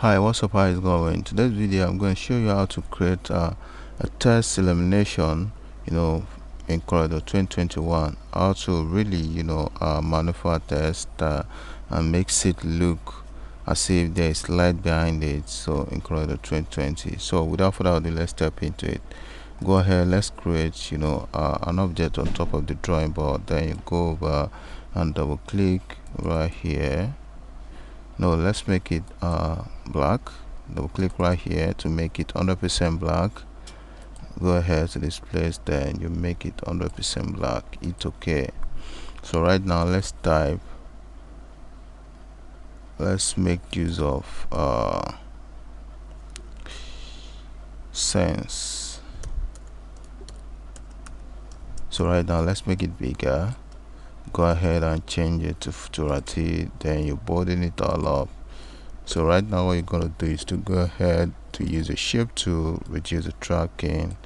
Hi, what's up? How is it going? In today's video, I'm going to show you how to create a text elimination, in CorelDraw 2021. How to really, manufacture text and makes it look as if there is light behind it. So in CorelDraw 2020. So without further ado, let's step into it. Go ahead, let's create, an object on top of the drawing board. Then you go over and double click right here. No, let's make it black. Double click right here to make it 100% black. Go ahead to this place, then you make it 100% black. It's okay. So right now let's make use of sense. So right now let's make it bigger. Go ahead and change it to futurity, then you bolding it all up. So right now what you're going to do is to go ahead to use a shape tool, reduce the tracking,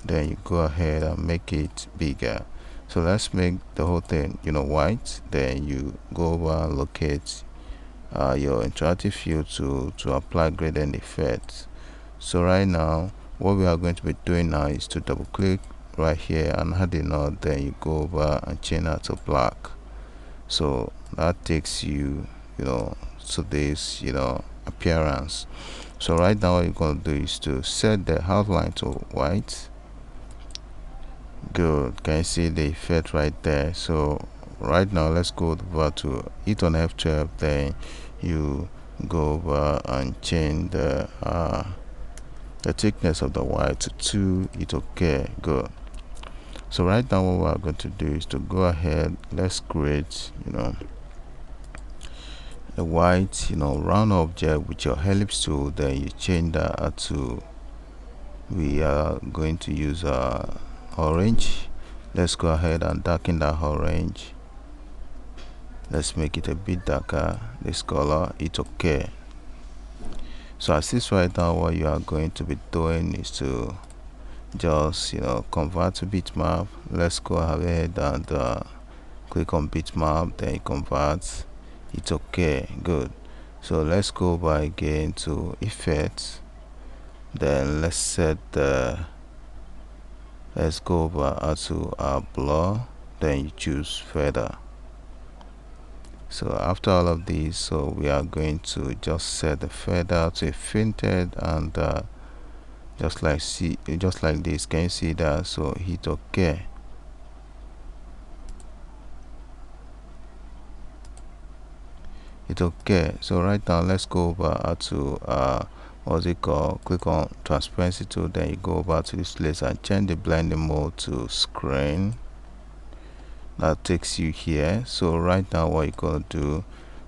then you go ahead and make it bigger. So let's make the whole thing white. Then you go over and locate your interactive field to apply gradient effect. So right now what we are going to be doing now is to double click right here and add a node, then you go over and change that to black. So that takes you to this appearance. So right now what you're going to do is to set the outline to white. Good. Can you see the effect right there? So right now let's go over to hit on F12, then you go over and change the thickness of the white to 2. It's okay. Good. So right now what we're going to do is to go ahead, let's create a white round object with your ellipse tool. Then you change that to, we are going to use orange. Let's go ahead and darken that orange. Let's make it a bit darker, this color. It's okay. So as this right now, what you are going to be doing is to just convert to bitmap. Let's go ahead and click on bitmap, then convert. It's okay. Good. So let's go over again to effects, then let's set the, let's go over to blur, then you choose feather. So after all of these, so we are going to just set the feather to a fainted, and just like this. Can you see that? So hit okay. It's okay. So right now let's go over to what's it called, click on transparency tool, then you go over to this place and change the blending mode to screen. That takes you here. So right now what you're gonna do,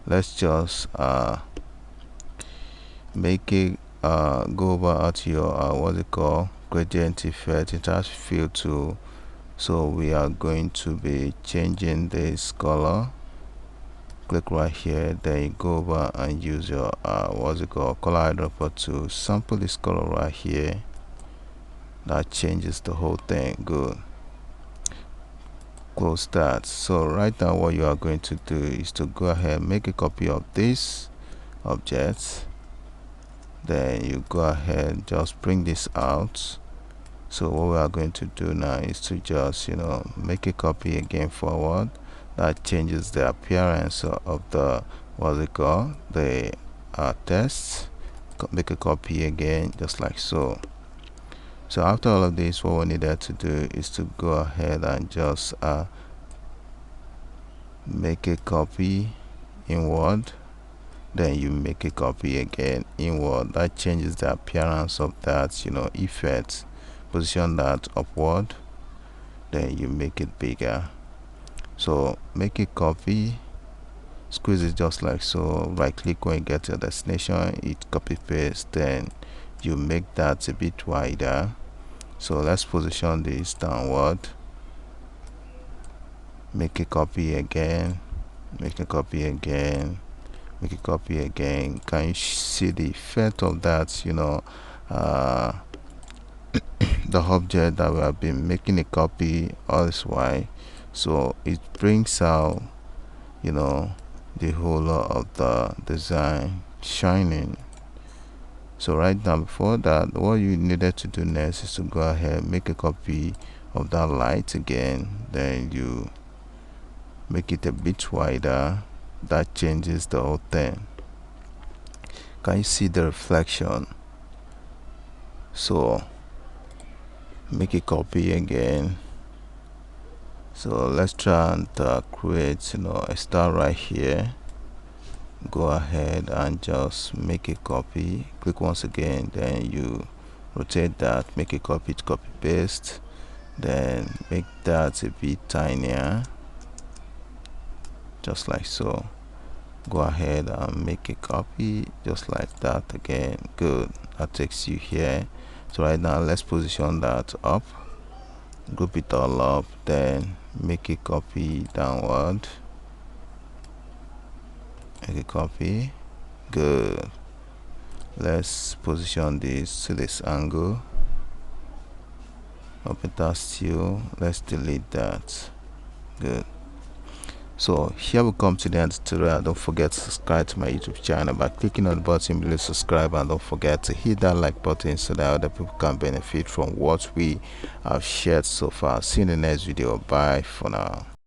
let's just make it go over to your what's it called, gradient effect, interactive field tool. So we are going to be changing this color. Click right here, then you go over and use your what's it called, color eyedropper to sample this color right here. That changes the whole thing. Good. Close that. So right now what you are going to do is to go ahead, make a copy of this object, then you go ahead, just bring this out. So what we are going to do now is to just make a copy again forward. That changes the appearance of the what's it called, the text. Make a copy again, just like so. So after all of this, what we needed to do is to go ahead and just make a copy inward, then you make a copy again inward. That changes the appearance of that effect. Position that upward, then you make it bigger. So make a copy, squeeze it just like so, right click when you get to your destination, it copy paste, then you make that a bit wider. So let's position this downward, make a copy again, make a copy again, make a copy again. Can you see the effect of that? The object that we have been making a copy all this while. So it brings out the whole lot of the design shining. So right now, before that, what you needed to do next is to go ahead, make a copy of that light again, then you make it a bit wider. That changes the whole thing. Can you see the reflection? So make a copy again. So let's try and create a star right here. Go ahead and just make a copy, click once again, then you rotate that, make a copy to copy paste, then make that a bit tinier, just like so. Go ahead and make a copy just like that again. Good, that takes you here. So right now let's position that up, group it all up, then make a copy downward, make a copy. Good, let's position this to this angle, open that still, let's delete that. Good. So here we come to the end of the tutorial. Don't forget to subscribe to my YouTube channel by clicking on the button below subscribe, and don't forget to hit that like button so that other people can benefit from what we have shared so far. See you in the next video. Bye for now.